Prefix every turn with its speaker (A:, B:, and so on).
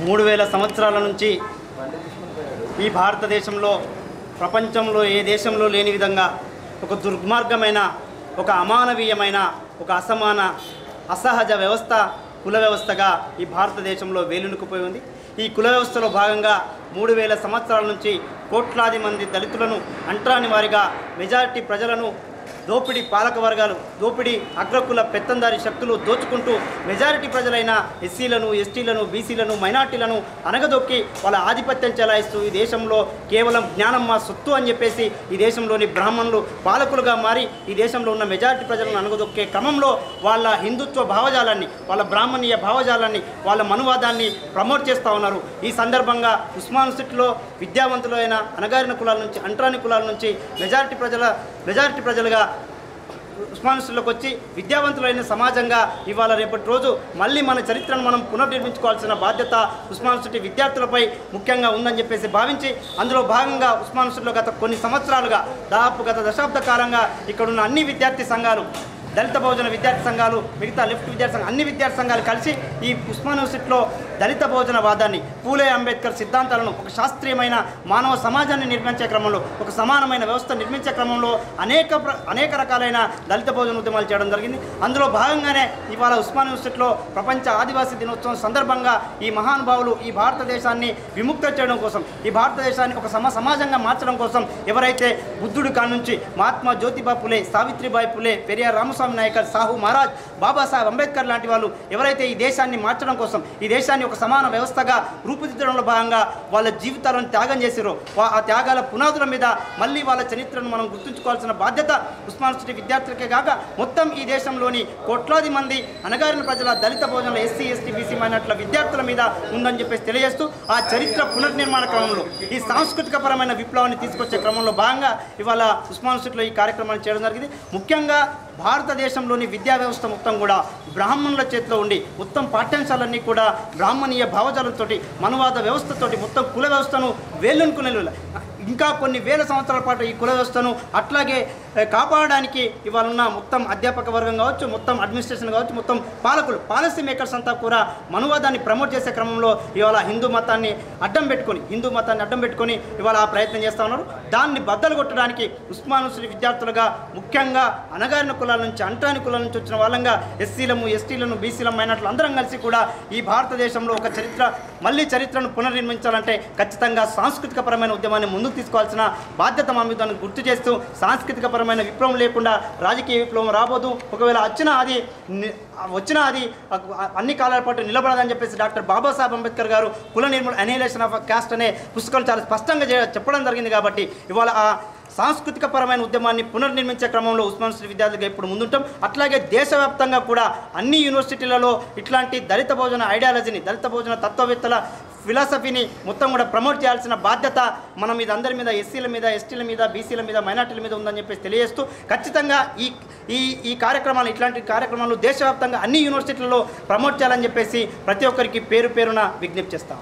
A: 3000 సంవత్సరాల నుంచి ఈ భారతదేశంలో ప్రపంచంలో ఏ దేశంలో లేని విధంగా ఒక దుర్మార్గమైన, ఒక అమానవీయమైన, ఒక అసహజ వ్యవస్థ కుల వ్యవస్థగా ఈ భారతదేశంలో వేలునుకుపోయి ఉంది. ఈ కుల వ్యవస్థలో భాగంగా 3000 సంవత్సరాల నుంచి కోట్లాది మంది దళితులను అంటరాని వారిగా మెజారిటీ ప్రజలను దోపిడీ పాలక వర్గాలు, దోపిడీ అగ్రకుల పెత్తందారి శక్తులు దోచుకుంటూ మెజారిటీ ప్రజలైన ఎస్సీలను, ఎస్టీలను, బీసీలను, మైనార్టీలను అనగదొక్కి వాళ్ళ ఆధిపత్యం చెలాయిస్తూ ఈ దేశంలో కేవలం జ్ఞానం మా సొత్తు అని చెప్పేసి ఈ దేశంలోని బ్రాహ్మణులు పాలకులుగా మారి ఈ దేశంలో ఉన్న మెజారిటీ ప్రజలను అనగదొక్కే క్రమంలో వాళ్ళ హిందుత్వ భావజాలాన్ని, వాళ్ళ బ్రాహ్మణీయ భావజాలాన్ని, వాళ్ళ మనువాదాన్ని ప్రమోట్ చేస్తూ ఉన్నారు. ఈ సందర్భంగా ఉస్మాన్ యూనివర్సిటీలో విద్యావంతులైన అణగారిన కులాల నుంచి, అంటరాని కులాల నుంచి మెజారిటీ ప్రజలుగా ఉస్మాన్ యూనివర్సిటీలోకి వచ్చి విద్యావంతులైన సమాజంగా ఇవాళ రేపటి రోజు మళ్ళీ మన చరిత్రను మనం పునర్నిర్మించుకోవాల్సిన బాధ్యత ఉస్మాన్ యూనివర్సిటీ విద్యార్థులపై ముఖ్యంగా ఉందని చెప్పేసి భావించి అందులో భాగంగా ఉస్మాన్ యూనివర్సిటీలో గత కొన్ని సంవత్సరాలుగా గత దశాబ్ద కాలంగా ఇక్కడున్న అన్ని విద్యార్థి సంఘాలు, దళిత బహుజన విద్యార్థి సంఘాలు, మిగతా లెఫ్ట్ విద్యార్థి సంఘాలు, అన్ని విద్యార్థి సంఘాలు కలిసి ఈ ఉస్మాన్ యూనివర్సిటీలో దళిత బహుజన వాదాన్ని, పూలే అంబేద్కర్ సిద్ధాంతాలను, ఒక శాస్త్రీయమైన మానవ సమాజాన్ని నిర్మించే క్రమంలో, ఒక సమానమైన వ్యవస్థ నిర్మించే క్రమంలో అనేక రకాలైన దళిత బహుజన ఉద్యమాలు చేయడం జరిగింది. అందులో భాగంగానే ఇవాళ ఉస్మాన్ యూనివర్సిటీలో ప్రపంచ ఆదివాసీ దినోత్సవం సందర్భంగా ఈ మహానుభావులు ఈ భారతదేశాన్ని విముక్త చేయడం కోసం, ఈ భారతదేశాన్ని ఒక సమాజంగా మార్చడం కోసం ఎవరైతే బుద్ధుడి కానుంచి మహాత్మా జ్యోతిబా పులే, సావిత్రిబాయి పులే, పెరియార్ రామస్వామి నాయకర్, సాహు మహారాజ్, బాబాసాహెబ్ అంబేద్కర్ లాంటి వాళ్ళు ఎవరైతే ఈ దేశాన్ని మార్చడం కోసం, ఈ దేశాన్ని ఒక సమాన వ్యవస్థగా రూపుదిద్దడంలో భాగంగా వాళ్ళ జీవితాలను త్యాగం చేశారో ఆ త్యాగాల పునాదుల మీద మళ్ళీ వాళ్ళ చరిత్రను మనం గుర్తుంచుకోవాల్సిన బాధ్యత ఉస్మాన్ యూనివర్సిటీ విద్యార్థులకే కాక మొత్తం ఈ దేశంలోని కోట్లాది మంది అణగారిన ప్రజల, దళిత బహుజనుల, ఎస్సీ, ఎస్టీ, బీసీ మైనార్టీల విద్యార్థుల మీద ఉందని చెప్పేసి తెలియజేస్తూ ఆ చరిత్ర పునర్నిర్మాణ క్రమంలో ఈ సాంస్కృతికపరమైన విప్లవాన్ని తీసుకొచ్చే క్రమంలో భాగంగా ఇవాళ ఉస్మాన్ యూనివర్సిటీలో ఈ కార్యక్రమాన్ని చేయడం జరిగింది. ముఖ్యంగా భారతదేశంలోని విద్యా వ్యవస్థ మొత్తం కూడా బ్రాహ్మణుల చేతిలో ఉండి మొత్తం పాఠ్యాంశాలన్నీ కూడా బ్రాహ్మణీయ భావజాలంతో, మనువాద వ్యవస్థతోటి మొత్తం కుల వ్యవస్థను వేళ్ళనుకునే ఇంకా కొన్ని వేల సంవత్సరాల పాటు ఈ కుల వ్యవస్థను అట్లాగే కాపాడడానికి ఇవాళ ఉన్న మొత్తం అధ్యాపక వర్గం కావచ్చు, మొత్తం అడ్మినిస్ట్రేషన్ కావచ్చు, మొత్తం పాలసీ మేకర్స్ అంతా కూడా మనువాదాన్ని ప్రమోట్ చేసే క్రమంలో ఇవాళ హిందూ మతాన్ని అడ్డం పెట్టుకొని ఇవాళ ఆ ప్రయత్నం చేస్తూ ఉన్నారు. దాన్ని బద్దలు కొట్టడానికి ఉస్మాన్ యూనివర్సిటీ విద్యార్థులుగా ముఖ్యంగా అణగారిన కులాల నుంచి, అంటరాని కులాల నుంచి వచ్చిన వాళ్ళంగా ఎస్సీలను, ఎస్టీలను, బీసీలను, మైనార్టీలు అందరం కలిసి కూడా ఈ భారతదేశంలో ఒక చరిత్రను పునర్నిర్మించాలంటే ఖచ్చితంగా సాంస్కృతికపరమైన ఉద్యమాన్ని ముందుకు తీసుకోవాల్సిన బాధ్యత మా మీద గుర్తు చేస్తూ, సాంస్కృతికపరమైన విప్లవం లేకుండా రాజకీయ విప్లవం రాబోదు. ఒకవేళ వచ్చినా అది అన్ని కాలాల పాటు నిలబడదని చెప్పేసి డాక్టర్ బాబాసాహెబ్ అంబేద్కర్ గారు కుల నిర్మూలన, అనైలేషన్ ఆఫ్ కాస్ట్ అనే పుస్తకం చాలా స్పష్టంగా చెప్పడం జరిగింది. కాబట్టి ఇవాళ ఆ సాంస్కృతికపరమైన ఉద్యమాన్ని పునర్నిర్మించే క్రమంలో ఉస్మాన్ యూనివర్సిటీ విద్యార్థులుగా ఇప్పుడు ముందుంటాం. అట్లాగే దేశవ్యాప్తంగా కూడా అన్ని యూనివర్సిటీలలో ఇట్లాంటి దళిత బహుజన ఐడియాలజీని, దళిత బహుజన తత్వవేత్తల ఫిలాసఫీని మొత్తం కూడా ప్రమోట్ చేయాల్సిన బాధ్యత మన మీద, అందరి మీద, ఎస్సీల మీద, ఎస్టీల మీద, బీసీల మీద, మైనార్టీల మీద ఉందని చెప్పేసి తెలియజేస్తూ ఖచ్చితంగా ఈ కార్యక్రమాలు, ఇట్లాంటి కార్యక్రమాలు దేశవ్యాప్తంగా అన్ని యూనివర్సిటీలలో ప్రమోట్ చేయాలని చెప్పేసి ప్రతి ఒక్కరికి పేరున విజ్ఞప్తి చేస్తాం.